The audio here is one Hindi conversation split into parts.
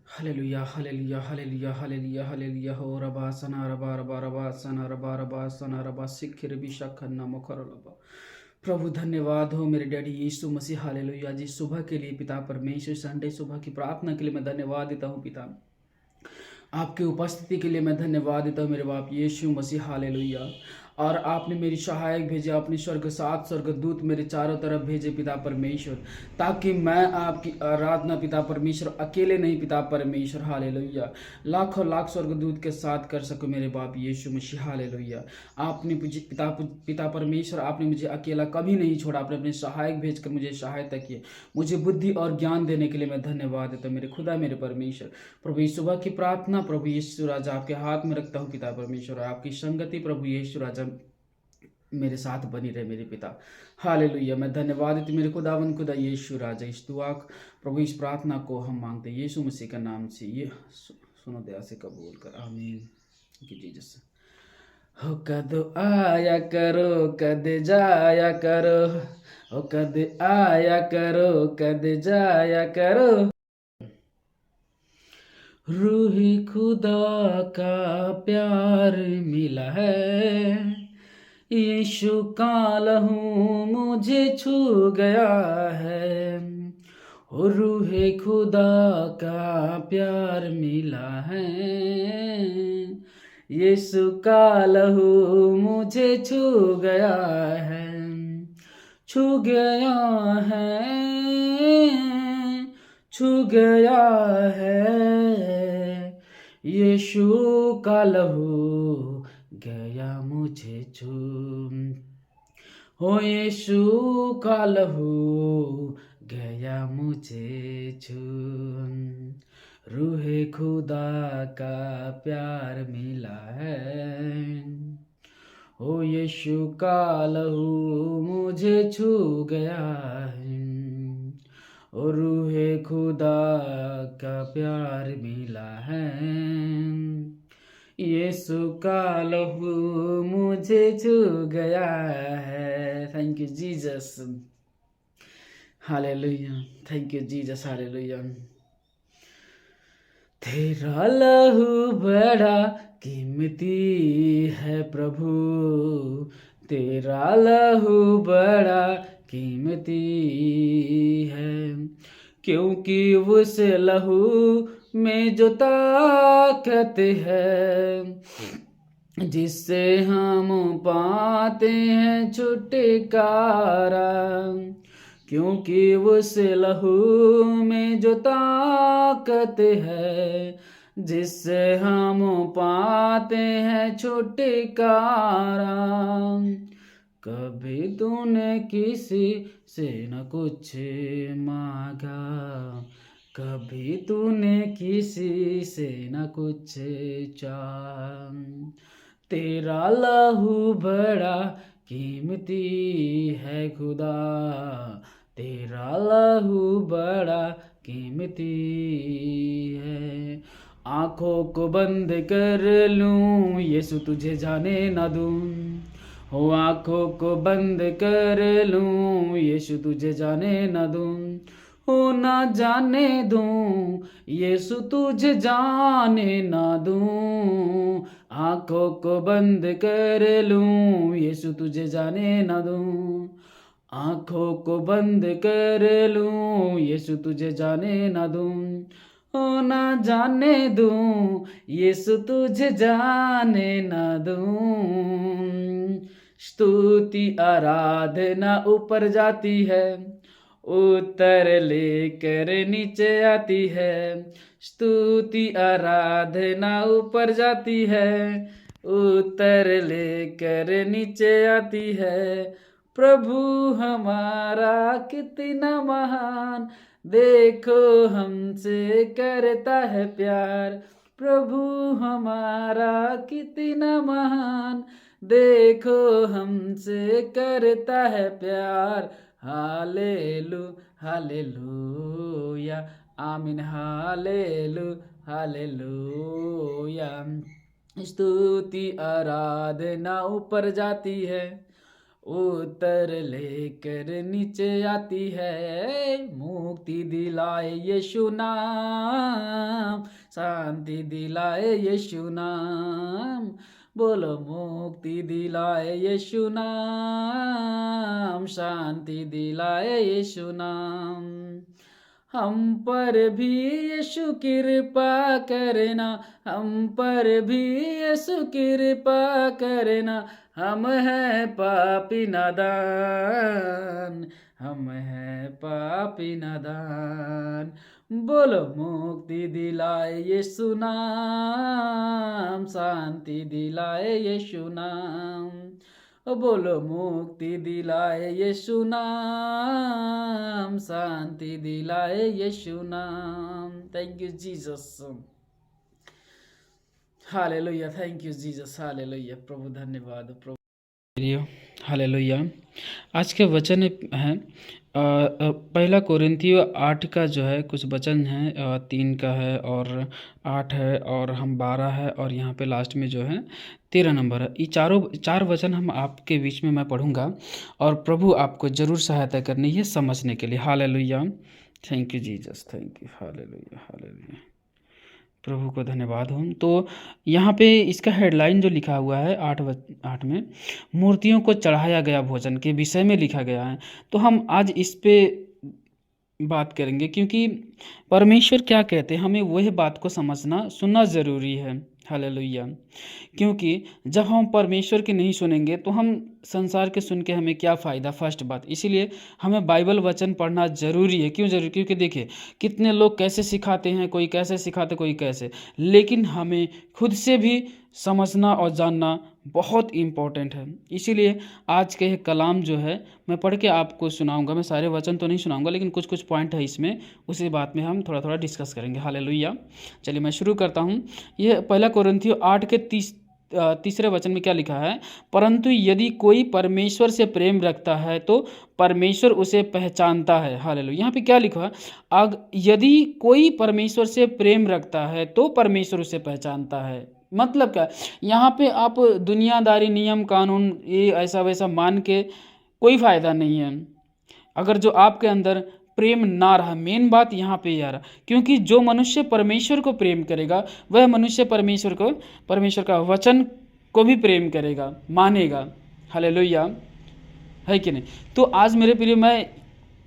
Hallelujah hallelujah hallelujah hallelujah hallelujah हो रबा सना रबा रबा रबा सना रबा रबा सना रबा सिखिर बिशा खन्ना मुखर रबा। प्रभु धन्यवाद हो मेरे डैडी यीशु मसीह। हालेलुया जी, सुबह के लिए पिता परमेश्वर, संडे सुबह की प्रार्थना के लिए मैं धन्यवाद देता हूँ पिता। आपकी उपस्थिति के लिए मैं धन्यवाद देता हूँ मेरे बाप यीशु मसीह। हालेलुया। और आपने मेरी सहायक भेजे, अपने स्वर्ग सात स्वर्गदूत मेरे चारों तरफ भेजे पिता परमेश्वर, ताकि मैं आपकी आराधना पिता परमेश्वर अकेले नहीं पिता परमेश्वर। हालेलुया। लाखों लाख स्वर्गदूत के साथ कर सकूं मेरे बाप यीशु मसीह। हालेलुया। आपने पिता परमेश्वर, आपने मुझे अकेला कभी नहीं छोड़ा, आपने अपने सहायक भेजकर मुझे सहायता की, मुझे बुद्धि और ज्ञान देने के लिए मैं धन्यवाद देता हूं मेरे खुदा मेरे परमेश्वर। प्रभु इस सुबह की प्रार्थना प्रभु यीशु राजा आपके हाथ में रखता हूँ पिता परमेश्वर। आपकी संगति प्रभु यीशु राजा मेरे साथ बनी रहे मेरे पिता। हालेलुया। मैं धन्यवाद देती मेरे खुदा यीशु राजा। इस दुआ प्रभु, इस प्रार्थना को हम मांगते हैं यीशु मसीह का नाम से, ये सुनो दया से कबूल कर, आमीन। जीसस। हो कद आया करो कद जाया करो, हो कद आया करो कद जाया करो, रूही खुदा का प्यार मिला है, यीशु का लहू मुझे छू गया है, ओ रूहे खुदा का प्यार मिला है, यीशु का लहू मुझे छू गया है, छू गया है, छू गया है, यीशु का लहू गया मुझे छू, हो यीशु का लहू गया मुझे छू, रूहे खुदा का प्यार मिला है, ओ यीशु का लहू मुझे छू गया है, ओ रूहे खुदा का प्यार मिला है, यीशु का लहू मुझे छू गया है। Thank you Jesus. Hallelujah. Thank you Jesus. Hallelujah. तेरा लहू बड़ा कीमती है प्रभु, तेरा लहू बड़ा कीमती है, क्योंकि उस लहू में जो ताकत है, जिससे हम पाते हैं छुटकारा, क्योंकि उस लहू में जो ताकत है, जिससे हम पाते हैं छुटकारा, कभी तूने किसी से न कुछ मांगा, कभी तूने किसी से न कुछ चाहा, तेरा लहू बड़ा कीमती है खुदा, तेरा लहू बड़ा कीमती है, आंखों को बंद कर लूं यीशु तुझे जाने ना दूं, हो आंखों को बंद कर लूं यीशु तुझे जाने ना दूं, हो ना जाने दूं यीशु तुझे जाने ना दूं, आंखों को बंद कर लूं यीशु तुझे जाने ना दूं, आंखों को बंद कर लूं यीशु तुझे जाने ना दूं, हो ना जाने दूं यीशु तुझे जाने ना दूं। स्तुति आराधना ऊपर जाती है, उत्तर लेकर नीचे आती है, स्तुति आराधना ऊपर जाती है, उत्तर लेकर नीचे आती है, प्रभु हमारा कितना महान, देखो हमसे करता है प्यार, प्रभु हमारा कितना महान, देखो हमसे करता है प्यार, हालेलु हालेलुया, आमीन, हालेलुया। स्तुति आराधना ऊपर जाती है, उत्तर लेकर नीचे आती है, मुक्ति दिलाए यीशु नाम, शांति दिलाए यीशु नाम। बोलो मुक्ति दिलाए यीशु नाम, शांति दिलाए यीशु नाम। हम पर भी यीशु कृपा करना, हम पर भी यीशु कृपा करना। हम हैं पापी नादान, हम हैं पापी नादान। बोलो मुक्ति दिलाए यीशु नाम, शांति दिलाए यीशु नाम। बोलो मुक्ति दिलाए यीशु नाम, शांति दिलाए यीशु नाम। Thank you Jesus, hallelujah. Thank you Jesus, hallelujah. प्रभु धन्यवाद, प्रभु हालेलुया। आज के वचन है पहला कोरिन्थियों 8 का जो है कुछ वचन है, 3 का है और 8 है और हम 12 है और यहाँ पे लास्ट में जो है 13 नंबर है। ये चार वचन हम आपके बीच में मैं पढ़ूंगा और प्रभु आपको ज़रूर सहायता करनी है समझने के लिए। Hallelujah. Thank you Jesus, thank you, hallelujah, hallelujah. प्रभु को धन्यवाद हो। तो यहाँ पे इसका हेडलाइन जो लिखा हुआ है 8 में, मूर्तियों को चढ़ाया गया भोजन के विषय में लिखा गया है। तो हम आज इस पे बात करेंगे क्योंकि परमेश्वर क्या कहते हैं हमें वही बात को समझना सुनना ज़रूरी है। हालेलुया। क्योंकि जब हम परमेश्वर के नहीं सुनेंगे तो हम संसार के सुन के हमें क्या फ़ायदा, फर्स्ट बात। इसीलिए हमें बाइबल वचन पढ़ना ज़रूरी है। क्यों ज़रूरी? क्योंकि देखिए कितने लोग कैसे सिखाते हैं, कोई कैसे सिखाते कोई कैसे, लेकिन हमें खुद से भी समझना और जानना बहुत इम्पोर्टेंट है। इसीलिए आज के कलाम जो है मैं पढ़ के आपको सुनाऊंगा। मैं सारे वचन तो नहीं सुनाऊंगा लेकिन कुछ कुछ पॉइंट है इसमें, उसी बात में हम थोड़ा थोड़ा डिस्कस करेंगे। हालेलुया। चलिए मैं शुरू करता हूँ। यह पहला कोरिन्थियों 8 के 30 वचन में क्या लिखा है? परंतु यदि कोई परमेश्वर से प्रेम रखता है तो परमेश्वर उसे पहचानता है। हालेलुया। यहाँ पे क्या लिखा है? यदि कोई परमेश्वर से प्रेम रखता है तो परमेश्वर उसे पहचानता है। मतलब क्या? यहाँ पे आप दुनियादारी नियम कानून ये ऐसा वैसा मान के कोई फ़ायदा नहीं है अगर जो आपके अंदर प्रेम ना रहा। मेन बात यहाँ पे यार, क्योंकि जो मनुष्य परमेश्वर को प्रेम करेगा वह मनुष्य परमेश्वर का वचन को भी प्रेम करेगा, मानेगा। हालेलुया, है कि नहीं? तो आज मेरे प्रिय मैं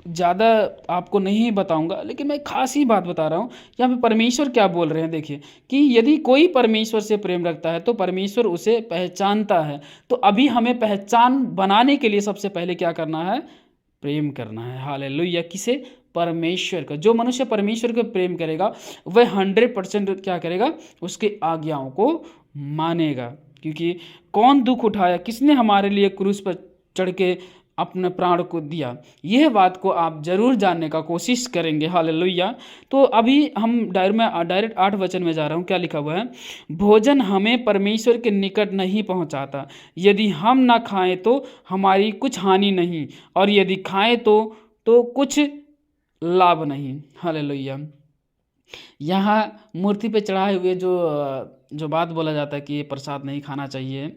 ज़्यादा आपको नहीं बताऊंगा लेकिन मैं खास ही बात बता रहा हूँ। यहाँ पे परमेश्वर क्या बोल रहे हैं देखिए कि यदि कोई परमेश्वर से प्रेम रखता है तो परमेश्वर उसे पहचानता है। तो अभी हमें पहचान बनाने के लिए सबसे पहले क्या करना है? प्रेम करना है। हालेलुया। किसे? परमेश्वर का। जो मनुष्य परमेश्वर को प्रेम करेगा वह 100% क्या करेगा? उसके आज्ञाओं को मानेगा। क्योंकि कौन दुख उठाया, किसने हमारे लिए क्रूस पर चढ़ के अपने प्राण को दिया, यह बात को आप जरूर जानने का कोशिश करेंगे। हालेलुया। तो अभी हम डायरेक्ट 8 वचन में जा रहा हूँ। क्या लिखा हुआ है? भोजन हमें परमेश्वर के निकट नहीं पहुँचाता। यदि हम ना खाएं तो हमारी कुछ हानि नहीं, और यदि खाएं तो कुछ लाभ नहीं। हालेलुया। यहाँ मूर्ति पे चढ़ाए हुए जो बात बोला जाता है कि ये प्रसाद नहीं खाना चाहिए,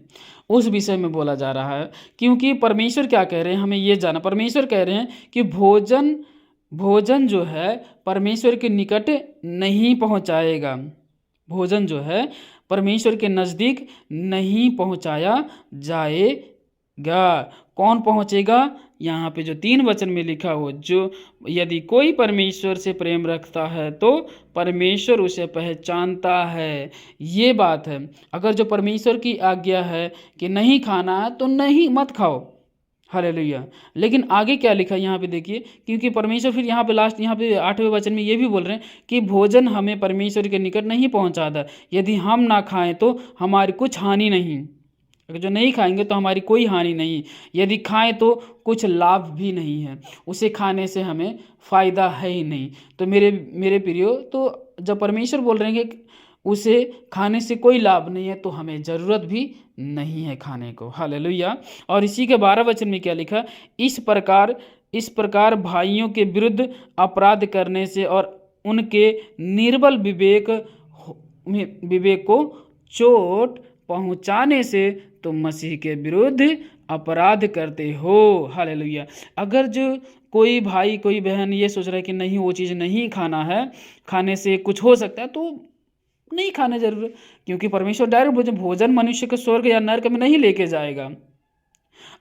उस विषय में बोला जा रहा है। क्योंकि परमेश्वर क्या कह रहे हैं हमें ये जाना। परमेश्वर कह रहे हैं कि भोजन जो है परमेश्वर के निकट नहीं पहुंचाएगा। भोजन जो है परमेश्वर के नज़दीक नहीं पहुंचाया जाएगा। कौन पहुंचेगा? यहाँ पे जो 3 वचन में लिखा हो, जो यदि कोई परमेश्वर से प्रेम रखता है तो परमेश्वर उसे पहचानता है। ये बात है। अगर जो परमेश्वर की आज्ञा है कि नहीं खाना है तो नहीं, मत खाओ। हालेलुया। लेकिन आगे क्या लिखा है यहाँ पे देखिए, क्योंकि परमेश्वर फिर यहाँ पे लास्ट, यहाँ पे 8वें वचन में ये भी बोल रहे हैं कि भोजन हमें परमेश्वर के निकट नहीं पहुँचाता। यदि हम ना खाएं तो हमारी कुछ हानि नहीं। अगर जो नहीं खाएंगे तो हमारी कोई हानि नहीं, यदि खाएं तो कुछ लाभ भी नहीं है। उसे खाने से हमें फ़ायदा है ही नहीं। तो मेरे प्रियो, तो जब परमेश्वर बोल रहे हैं कि उसे खाने से कोई लाभ नहीं है तो हमें ज़रूरत भी नहीं है खाने को। हालेलुया। और इसी के 12 वचन में क्या लिखा? इस प्रकार भाइयों के विरुद्ध अपराध करने से और उनके निर्बल विवेक को चोट पहुंचाने से तुम मसीह के विरुद्ध अपराध करते हो। हालेलुया। अगर जो कोई भाई कोई बहन ये सोच रहा है कि नहीं वो चीज़ नहीं खाना है, खाने से कुछ हो सकता है, तो नहीं खाना जरूर है, क्योंकि परमेश्वर डायरेक्ट भोजन मनुष्य को स्वर्ग या नरक में नहीं लेके जाएगा।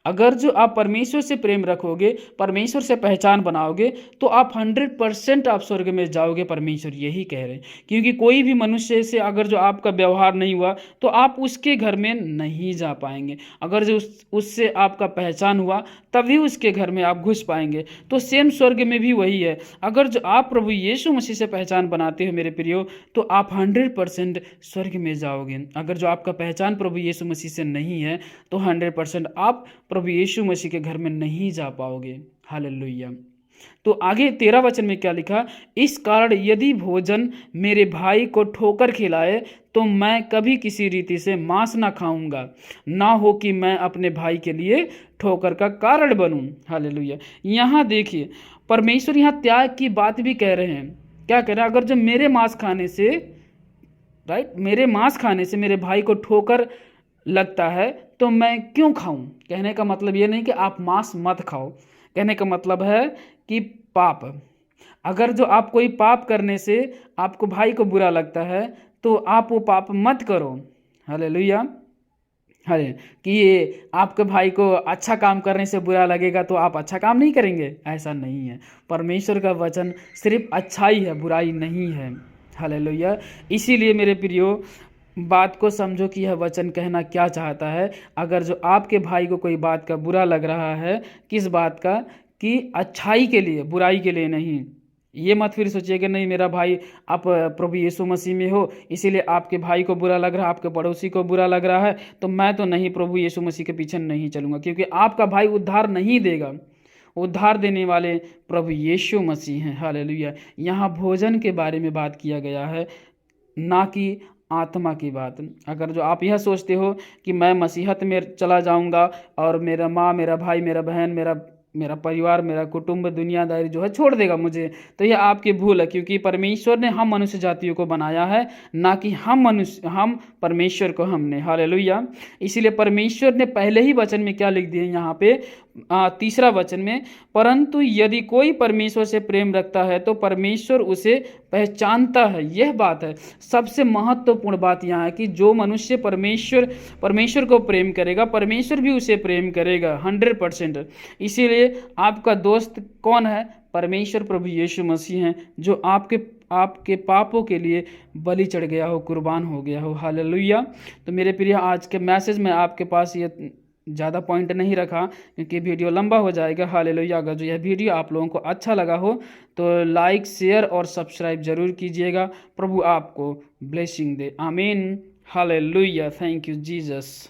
अगर जो आप परमेश्वर से प्रेम रखोगे, परमेश्वर से पहचान बनाओगे, तो आप 100% आप स्वर्ग में जाओगे। परमेश्वर यही कह रहे हैं, क्योंकि कोई भी मनुष्य से अगर जो आपका व्यवहार नहीं हुआ तो आप उसके घर में नहीं जा पाएंगे। अगर जो उससे आपका पहचान हुआ तभी उसके घर में आप घुस पाएंगे। तो सेम स्वर्ग में भी वही है। अगर जो आप प्रभु यीशु मसीह से पहचान बनाते हो मेरे प्रियो, तो आप 100% स्वर्ग में जाओगे। अगर जो आपका पहचान प्रभु यीशु मसीह से नहीं है तो 100% आप प्रभु यीशु मसीह के घर में नहीं जा पाओगे। हालेलुया। तो आगे 13 वचन में क्या लिखा, इस कारण यदि भोजन मेरे भाई को ठोकर खिलाए तो मैं कभी किसी रीति से मांस ना खाऊंगा, ना हो कि मैं अपने भाई के लिए ठोकर का कारण बनूं। हालेलुया। यहाँ देखिए परमेश्वर यहाँ त्याग की बात भी कह रहे हैं। क्या कह रहे हैं, अगर जब मेरे मांस खाने से, राइट, मेरे मांस खाने से मेरे भाई को ठोकर लगता है तो मैं क्यों खाऊं। कहने का मतलब ये नहीं कि आप मांस मत खाओ, कहने का मतलब है कि पाप, अगर जो आप कोई पाप करने से आपको भाई को बुरा लगता है तो आप वो पाप मत करो। हालेलुया। अरे कि ये आपके भाई को अच्छा काम करने से बुरा लगेगा तो आप अच्छा काम नहीं करेंगे, ऐसा नहीं है। परमेश्वर का वचन सिर्फ अच्छाई है, बुराई नहीं है। हालेलुया। इसीलिए मेरे प्रियो बात को समझो कि यह वचन कहना क्या चाहता है। अगर जो आपके भाई को कोई बात का बुरा लग रहा है, किस बात का, कि अच्छाई के लिए, बुराई के लिए नहीं। ये मत फिर सोचिए कि नहीं मेरा भाई, आप प्रभु यीशु मसीह में हो इसीलिए आपके भाई को बुरा लग रहा है, आपके पड़ोसी को बुरा लग रहा है, तो मैं तो नहीं प्रभु यीशु मसीह के पीछे नहीं चलूंगा, क्योंकि आपका भाई उद्धार नहीं देगा। उद्धार देने वाले प्रभु यीशु मसीह हैं। हालेलुया। यहाँ भोजन के बारे में बात किया गया है, ना कि आत्मा की बात। अगर जो आप यह सोचते हो कि मैं मसीहत में चला जाऊंगा और मेरा माँ, मेरा भाई, मेरा बहन, मेरा परिवार, मेरा कुटुंब, दुनियादारी जो है छोड़ देगा मुझे, तो यह आपकी भूल है। क्योंकि परमेश्वर ने हम मनुष्य जातियों को बनाया है, ना कि हम परमेश्वर को हमने। हालेलुया। इसीलिए परमेश्वर ने पहले ही वचन में क्या लिख दिया यहाँ पे, 3 वचन में, परंतु यदि कोई परमेश्वर से प्रेम रखता है तो परमेश्वर उसे पहचानता है। यह बात है, सबसे महत्वपूर्ण बात यहाँ है कि जो मनुष्य परमेश्वर को प्रेम करेगा, परमेश्वर भी उसे प्रेम करेगा 100%। इसीलिए आपका दोस्त कौन है, परमेश्वर प्रभु यीशु मसीह हैं, जो आपके पापों के लिए बलि चढ़ गया हो, कुर्बान हो गया हो। हालेलुया। तो मेरे प्रिय आज के मैसेज में आपके पास ये ज़्यादा पॉइंट नहीं रखा, क्योंकि वीडियो लंबा हो जाएगा। हालेलुया। अगर जो यह वीडियो आप लोगों को अच्छा लगा हो तो लाइक, शेयर और सब्सक्राइब जरूर कीजिएगा। प्रभु आपको ब्लेसिंग दे। आमीन। Hallelujah. Thank you Jesus.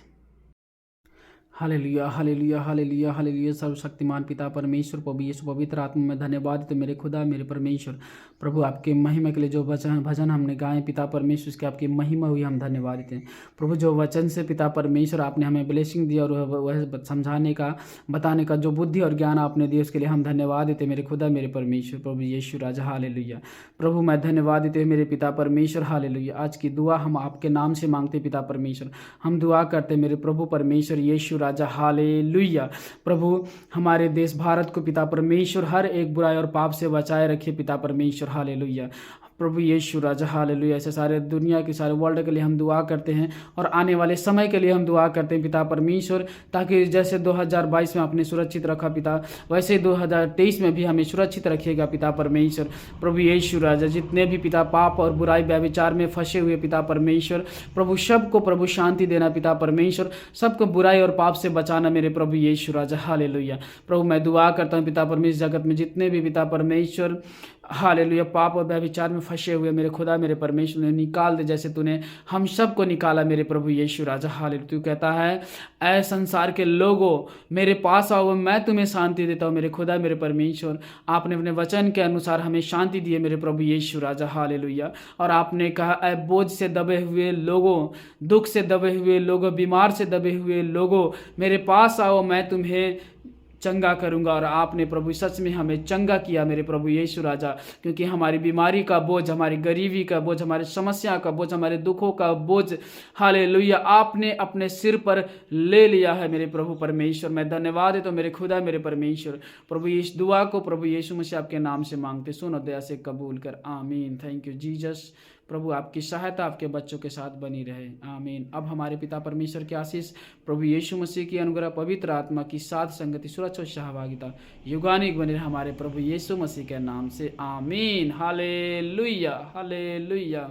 Hallelujah, hallelujah, hallelujah, hallelujah. सर्वशक्तिमान पिता परमेश्वर, प्रभु यीशु पवित्र आत्मा में धन्यवाद। तो मेरे खुदा, मेरे परमेश्वर, प्रभु आपके महिमा के लिए जो भजन हमने गाए पिता परमेश्वर, उसकी आपकी महिमा हुई, हम धन्यवाद देते हैं। प्रभु जो वचन से पिता परमेश्वर आपने हमें ब्लेसिंग दिया और वह समझाने का, बताने का जो बुद्धि और ज्ञान आपने दिया, उसके लिए हम धन्यवाद देते हैं मेरे खुदा, मेरे परमेश्वर, प्रभु यीशु राजा। हालेलुया। प्रभु मैं धन्यवाद देते हैं मेरे पिता परमेश्वर। हालेलुया। आज की दुआ हम आपके नाम से मांगते पिता परमेश्वर। हम दुआ करते मेरे प्रभु परमेश्वर यीशु राजा। हालेलुया। प्रभु हमारे देश भारत को पिता परमेश्वर हर एक बुराई और पाप से बचाए रखिए पिता परमेश्वर। हालेलुया। प्रभु यीशु राजा। हालेलुया। ऐसे सारे दुनिया के सारे वर्ल्ड के लिए हम दुआ करते हैं और आने वाले समय के लिए हम दुआ करते हैं पिता परमेश्वर, ताकि जैसे 2022 में आपने सुरक्षित रखा पिता, वैसे 2023 में भी हमें सुरक्षित रखिएगा पिता परमेश्वर। प्रभु यीशु राजा, जितने भी पिता पाप और बुराई व्यभिचार में फंसे हुए पिता परमेश्वर, प्रभु सबको प्रभु शांति देना पिता परमेश्वर, सबको बुराई और पाप से बचाना मेरे प्रभु यीशु राजा। हालेलुया। प्रभु मैं दुआ करता हूँ पिता परमेश्वर, जगत में जितने भी पिता परमेश्वर हालेलुया पाप और व्यभिचार में फंसे हुए मेरे खुदा, मेरे परमेश्वर ने निकाल दे, जैसे तूने हम सबको निकाला मेरे प्रभु यीशु राजा। हालेलुया। तू कहता है ऐ संसार के लोगों मेरे पास आओ, मैं तुम्हें शांति देता हूँ मेरे खुदा, मेरे परमेश्वर। आपने अपने वचन के अनुसार हमें शांति दी है मेरे प्रभु यीशु राजा। हालेलुया। और आपने कहा ऐ बोझ से दबे हुए लोगों, दुख से दबे हुए लोगों, बीमार से दबे हुए लोगों, मेरे पास आओ, मैं तुम्हें चंगा करूंगा। और आपने प्रभु सच में हमें चंगा किया मेरे प्रभु यीशु राजा, क्योंकि हमारी बीमारी का बोझ, हमारी गरीबी का बोझ, हमारी समस्या का बोझ, हमारे दुखों का बोझ हालेलुया आपने अपने सिर पर ले लिया है मेरे प्रभु परमेश्वर। मैं धन्यवाद है तो मेरे खुदा मेरे परमेश्वर। प्रभु इस दुआ को प्रभु यीशु मसीह आपके नाम से मांगते, सुनो दया से कबूल कर, आमीन। Thank you Jesus. प्रभु आपकी सहायता आपके बच्चों के साथ बनी रहे, आमीन। अब हमारे पिता परमेश्वर की आशीष, प्रभु यीशु मसीह की अनुग्रह, पवित्र आत्मा की साथ संगति, सुरक्षा और सहभागिता युगानिक बने रहे हमारे प्रभु यीशु मसीह के नाम से, आमीन। Hallelujah hallelujah.